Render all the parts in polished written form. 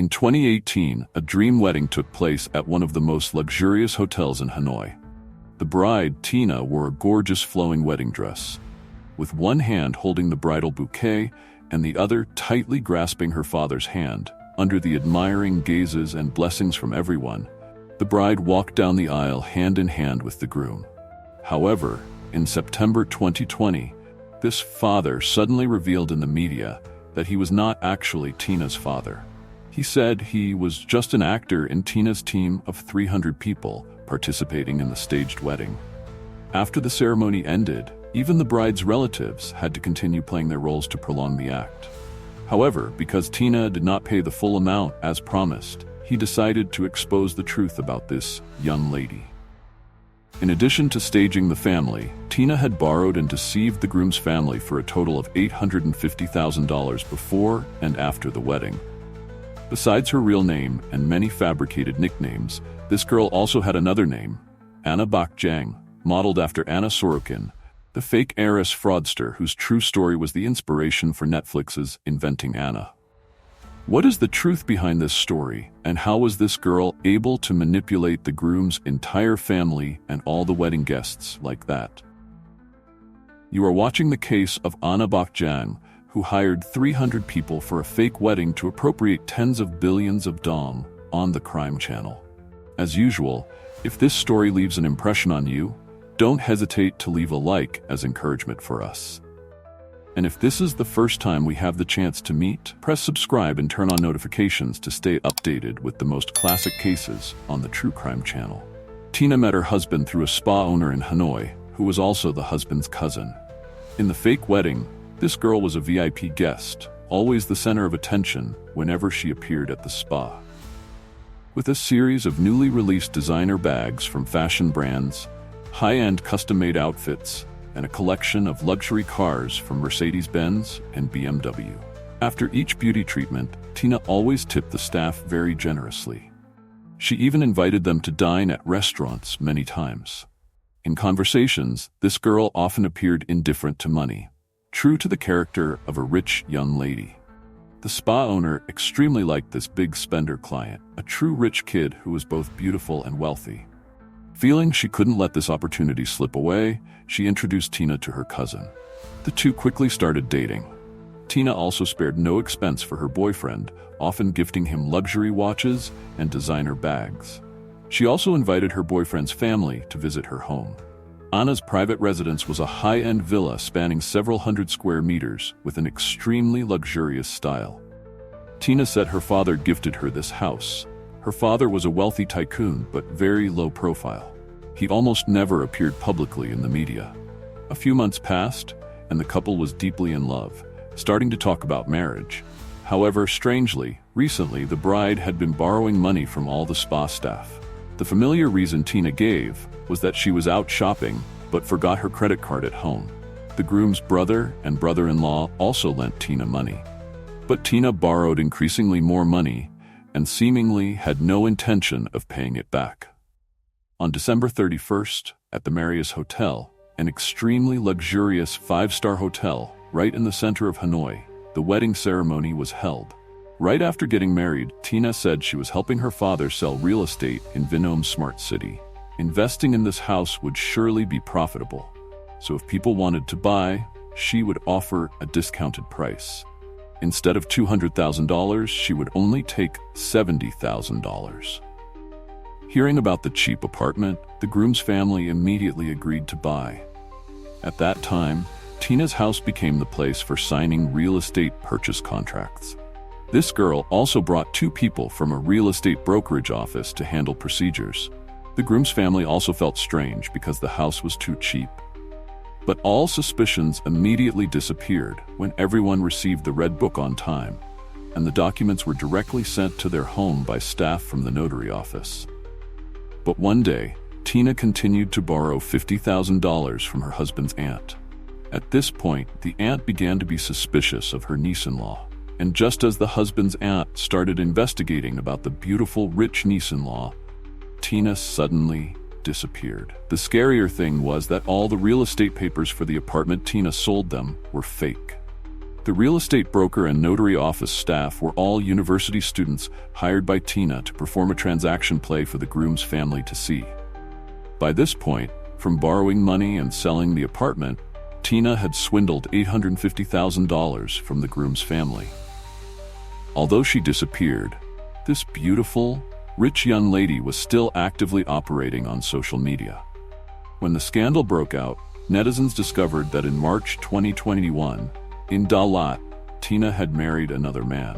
In 2018, a dream wedding took place at one of the most luxurious hotels in Hanoi. The bride, Tina, wore a gorgeous flowing wedding dress. With one hand holding the bridal bouquet and the other tightly grasping her father's hand, under the admiring gazes and blessings from everyone, the bride walked down the aisle hand in hand with the groom. However, in September 2020, this father suddenly revealed in the media that he was not actually Tina's father. He said he was just an actor in Tina's team of 300 people participating in the staged wedding. After the ceremony ended, even the bride's relatives had to continue playing their roles to prolong the act. However, because Tina did not pay the full amount as promised, he decided to expose the truth about this young lady. In addition to staging the family, Tina had borrowed and deceived the groom's family for a total of $850,000 before and after the wedding. Besides her real name and many fabricated nicknames, this girl also had another name, Anna Bak Jang, modeled after Anna Sorokin, the fake heiress fraudster whose true story was the inspiration for Netflix's Inventing Anna. What is the truth behind this story, and how was this girl able to manipulate the groom's entire family and all the wedding guests like that? You are watching the case of Anna Bak Jang, who hired 300 people for a fake wedding to appropriate tens of billions of Duong on the Crime Channel. As usual, if this story leaves an impression on you, don't hesitate to leave a like as encouragement for us. And if this is the first time we have the chance to meet, press subscribe and turn on notifications to stay updated with the most classic cases on the True Crime Channel. Tina met her husband through a spa owner in Hanoi, who was also the husband's cousin. In the fake wedding, this girl was a VIP guest, always the center of attention whenever she appeared at the spa. With a series of newly released designer bags from fashion brands, high-end custom-made outfits, and a collection of luxury cars from Mercedes-Benz and BMW. After each beauty treatment, Tina always tipped the staff very generously. She even invited them to dine at restaurants many times. In conversations, this girl often appeared indifferent to money, true to the character of a rich young lady. The spa owner extremely liked this big spender client, a true rich kid who was both beautiful and wealthy. Feeling she couldn't let this opportunity slip away, she introduced Tina to her cousin. The two quickly started dating. Tina also spared no expense for her boyfriend, often gifting him luxury watches and designer bags. She also invited her boyfriend's family to visit her home. Anna's private residence was a high-end villa spanning several hundred square meters with an extremely luxurious style. Tina said her father gifted her this house. Her father was a wealthy tycoon, but very low profile. He almost never appeared publicly in the media. A few months passed, and the couple was deeply in love, starting to talk about marriage. However, strangely, recently the bride had been borrowing money from all the spa staff. The familiar reason Tina gave was that she was out shopping, but forgot her credit card at home. The groom's brother and brother-in-law also lent Tina money. But Tina borrowed increasingly more money and seemingly had no intention of paying it back. On December 31st, at the Marius Hotel, an extremely luxurious 5-star hotel right in the center of Hanoi, the wedding ceremony was held. Right after getting married, Tina said she was helping her father sell real estate in Vietnam's smart city. Investing in this house would surely be profitable, so if people wanted to buy, she would offer a discounted price. Instead of $200,000, she would only take $70,000. Hearing about the cheap apartment, the groom's family immediately agreed to buy. At that time, Tina's house became the place for signing real estate purchase contracts. This girl also brought 2 people from a real estate brokerage office to handle procedures. The groom's family also felt strange because the house was too cheap. But all suspicions immediately disappeared when everyone received the red book on time, and the documents were directly sent to their home by staff from the notary office. But one day, Tina continued to borrow $50,000 from her husband's aunt. At this point, the aunt began to be suspicious of her niece-in-law. And just as the husband's aunt started investigating about the beautiful, rich niece-in-law, Tina suddenly disappeared. The scarier thing was that all the real estate papers for the apartment Tina sold them were fake. The real estate broker and notary office staff were all university students hired by Tina to perform a transaction play for the groom's family to see. By this point, from borrowing money and selling the apartment, Tina had swindled $850,000 from the groom's family. Although she disappeared, this beautiful, rich young lady was still actively operating on social media. When the scandal broke out, netizens discovered that in March 2021, in Dalat, Tina had married another man.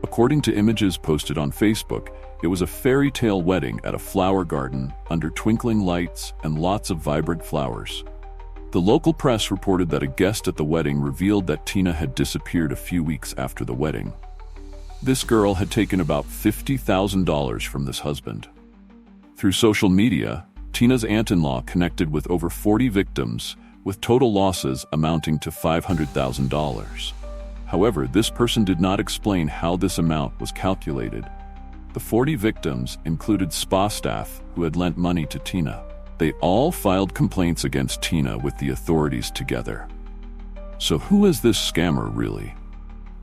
According to images posted on Facebook, it was a fairy tale wedding at a flower garden under twinkling lights and lots of vibrant flowers. The local press reported that a guest at the wedding revealed that Tina had disappeared a few weeks after the wedding. This girl had taken about $50,000 from this husband. Through social media, Tina's aunt-in-law connected with over 40 victims, with total losses amounting to $500,000. However, this person did not explain how this amount was calculated. The 40 victims included spa staff who had lent money to Tina. They all filed complaints against Tina with the authorities together. So who is this scammer really?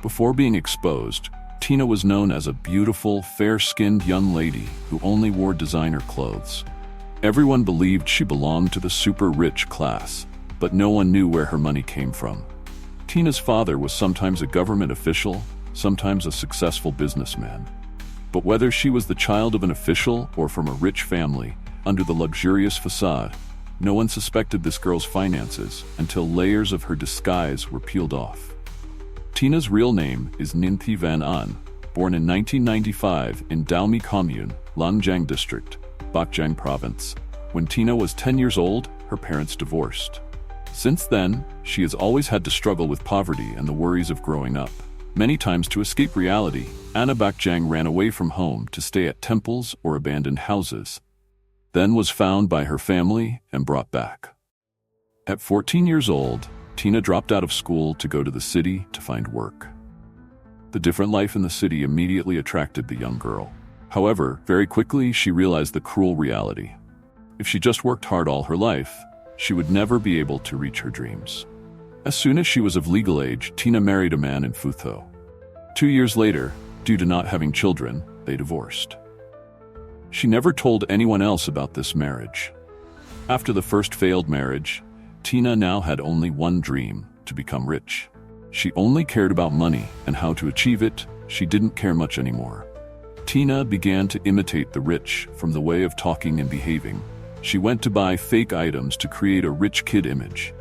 Before being exposed, Tina was known as a beautiful, fair-skinned young lady who only wore designer clothes. Everyone believed she belonged to the super-rich class, but no one knew where her money came from. Tina's father was sometimes a government official, sometimes a successful businessman. But whether she was the child of an official or from a rich family, under the luxurious facade, no one suspected this girl's finances until layers of her disguise were peeled off. Tina's real name is Ninh Thị Van An, born in 1995 in Dao Mi Commune, Lan Giang District, Bắc Giang Province. When Tina was 10 years old, her parents divorced. Since then, she has always had to struggle with poverty and the worries of growing up. Many times to escape reality, Anna Bắc Giang ran away from home to stay at temples or abandoned houses, then was found by her family and brought back. At 14 years old, Tina dropped out of school to go to the city to find work. The different life in the city immediately attracted the young girl. However, very quickly she realized the cruel reality. If she just worked hard all her life, she would never be able to reach her dreams. As soon as she was of legal age, Tina married a man in Phu Tho. 2 years later, due to not having children, they divorced. She never told anyone else about this marriage. After the first failed marriage, Tina now had only one dream: to become rich. She only cared about money and how to achieve it. She didn't care much anymore. Tina began to imitate the rich from the way of talking and behaving. She went to buy fake items to create a rich kid image.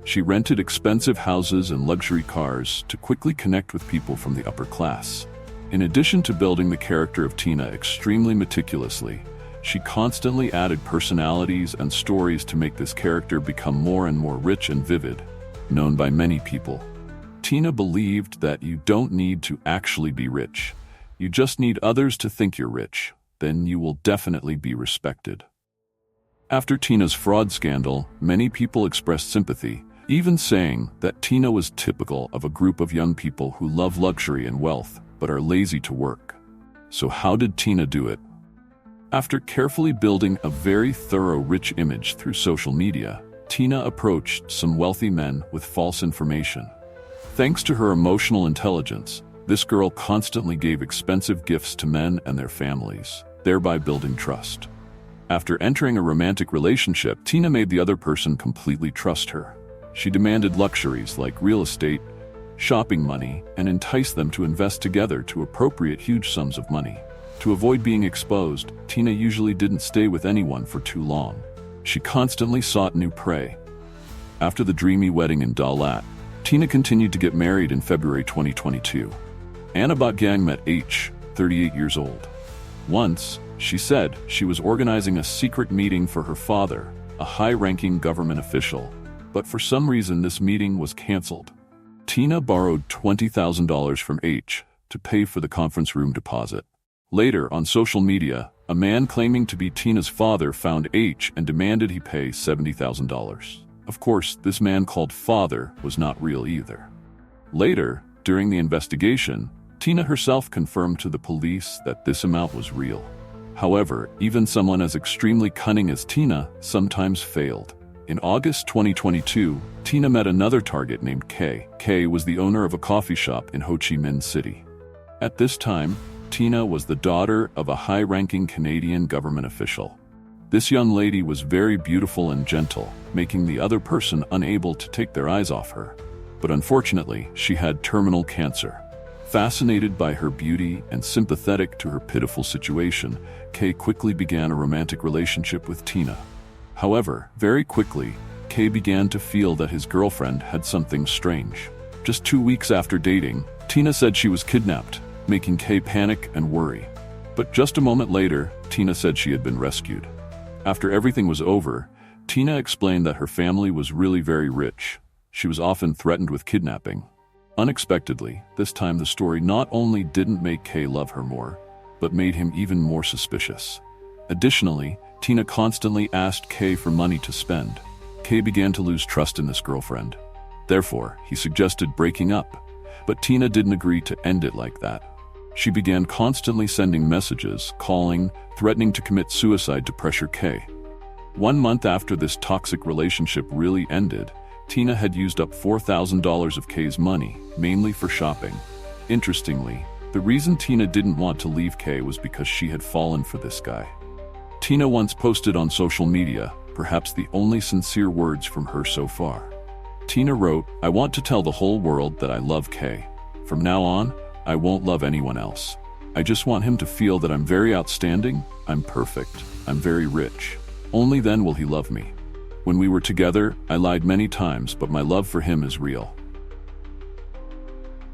She rented expensive houses and luxury cars to quickly connect with people from the upper class. In addition to building the character of Tina extremely meticulously, she constantly added personalities and stories to make this character become more and more rich and vivid, known by many people. Tina believed that you don't need to actually be rich. You just need others to think you're rich. Then you will definitely be respected. After Tina's fraud scandal, many people expressed sympathy, even saying that Tina was typical of a group of young people who love luxury and wealth, but are lazy to work. So how did Tina do it? After carefully building a very thorough rich image through social media, Tina approached some wealthy men with false information. Thanks to her emotional intelligence, this girl constantly gave expensive gifts to men and their families, thereby building trust. After entering a romantic relationship, Tina made the other person completely trust her. She demanded luxuries like real estate, shopping money, and enticed them to invest together to appropriate huge sums of money. To avoid being exposed, Tina usually didn't stay with anyone for too long. She constantly sought new prey. After the dreamy wedding in Dalat, Tina continued to get married in February 2022. Anna Bắc Giang met H, 38 years old. Once, she said she was organizing a secret meeting for her father, a high-ranking government official, but for some reason this meeting was canceled. Tina borrowed $20,000 from H to pay for the conference room deposit. Later, on social media, a man claiming to be Tina's father found H and demanded he pay $70,000. Of course, this man called father was not real either. Later, during the investigation, Tina herself confirmed to the police that this amount was real. However, even someone as extremely cunning as Tina sometimes failed. In August 2022, Tina met another target named Kay. Kay was the owner of a coffee shop in Ho Chi Minh City. At this time, Tina was the daughter of a high-ranking Canadian government official. This young lady was very beautiful and gentle, making the other person unable to take their eyes off her. But unfortunately, she had terminal cancer. Fascinated by her beauty and sympathetic to her pitiful situation, Kay quickly began a romantic relationship with Tina. However, very quickly, Kay began to feel that his girlfriend had something strange. Just 2 weeks after dating, Tina said she was kidnapped, making Kay panic and worry. But just a moment later, Tina said she had been rescued. After everything was over, Tina explained that her family was really very rich. She was often threatened with kidnapping. Unexpectedly, this time the story not only didn't make Kay love her more, but made him even more suspicious. Additionally, Tina constantly asked Kay for money to spend. Kay began to lose trust in this girlfriend. Therefore, he suggested breaking up, but Tina didn't agree to end it like that. She began constantly sending messages, calling, threatening to commit suicide to pressure Kay. 1 month after this toxic relationship really ended, Tina had used up $4,000 of Kay's money, mainly for shopping. Interestingly, the reason Tina didn't want to leave Kay was because she had fallen for this guy. Tina once posted on social media, perhaps the only sincere words from her so far. Tina wrote, "I want to tell the whole world that I love Kay. From now on, I won't love anyone else. I just want him to feel that I'm very outstanding, I'm perfect, I'm very rich. Only then will he love me. When we were together, I lied many times, but my love for him is real."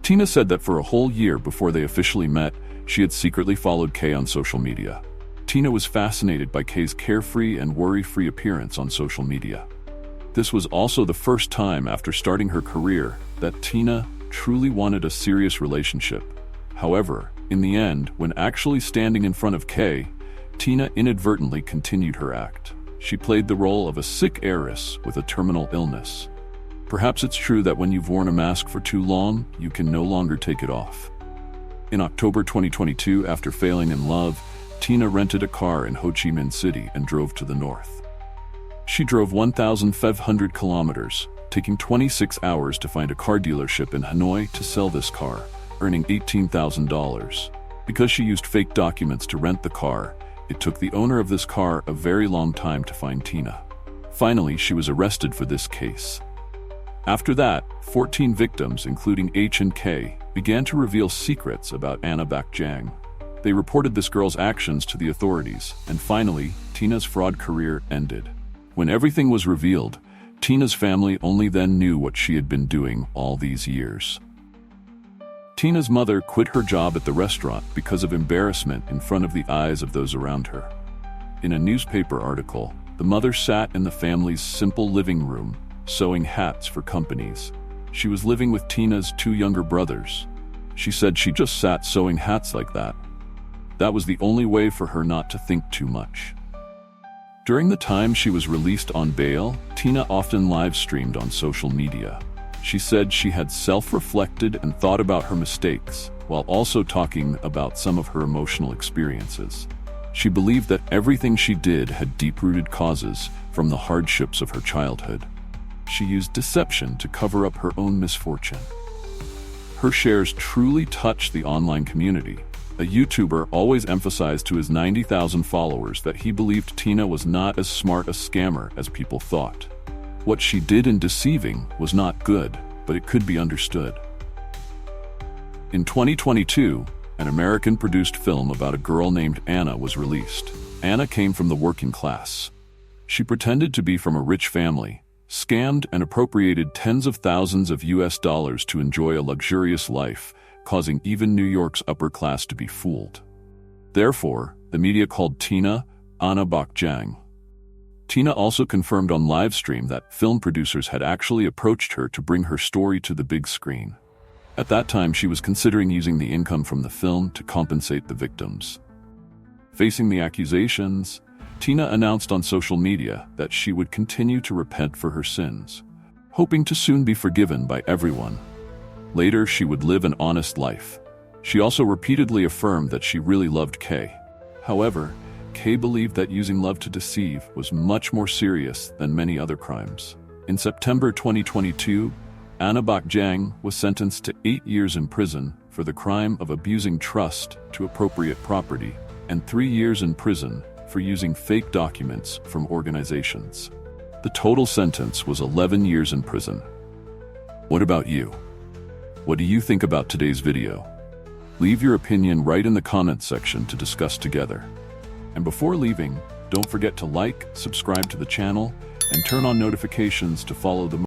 Tina said that for a whole year before they officially met, she had secretly followed Kay on social media. Tina was fascinated by Kay's carefree and worry-free appearance on social media. This was also the first time after starting her career that Tina truly wanted a serious relationship. However, in the end, when actually standing in front of Kay, Tina inadvertently continued her act. She played the role of a sick heiress with a terminal illness. Perhaps it's true that when you've worn a mask for too long, you can no longer take it off. In October 2022, after failing in love, Tina rented a car in Ho Chi Minh City and drove to the north. She drove 1,500 kilometers, taking 26 hours to find a car dealership in Hanoi to sell this car, earning $18,000. Because she used fake documents to rent the car, it took the owner of this car a very long time to find Tina. Finally, she was arrested for this case. After that, 14 victims, including H and K, began to reveal secrets about Anna Bac Giang. They reported this girl's actions to the authorities, and finally, Tina's fraud career ended. When everything was revealed, Tina's family only then knew what she had been doing all these years. Tina's mother quit her job at the restaurant because of embarrassment in front of the eyes of those around her. In a newspaper article, the mother sat in the family's simple living room, sewing hats for companies. She was living with Tina's 2 younger brothers. She said she just sat sewing hats like that. That was the only way for her not to think too much. During the time she was released on bail, Tina often live-streamed on social media. She said she had self-reflected and thought about her mistakes, while also talking about some of her emotional experiences. She believed that everything she did had deep-rooted causes from the hardships of her childhood. She used deception to cover up her own misfortune. Her shares truly touched the online community. A YouTuber always emphasized to his 90,000 followers that he believed Tina was not as smart a scammer as people thought. What she did in deceiving was not good, but it could be understood. In 2022, an American-produced film about a girl named Anna was released. Anna came from the working class. She pretended to be from a rich family, scammed and appropriated tens of thousands of US dollars to enjoy a luxurious life, causing even New York's upper class to be fooled. Therefore, the media called Tina Anna Bac Giang. Tina also confirmed on livestream that film producers had actually approached her to bring her story to the big screen. At that time, she was considering using the income from the film to compensate the victims. Facing the accusations, Tina announced on social media that she would continue to repent for her sins, hoping to soon be forgiven by everyone. Later, she would live an honest life. She also repeatedly affirmed that she really loved Kay. However, Kay believed that using love to deceive was much more serious than many other crimes. In September 2022, Anna Bak Jiang was sentenced to 8 years in prison for the crime of abusing trust to appropriate property and 3 years in prison for using fake documents from organizations. The total sentence was 11 years in prison. What about you? What do you think about today's video? Leave your opinion right in the comments section to discuss together. And before leaving, don't forget to like, subscribe to the channel, and turn on notifications to follow the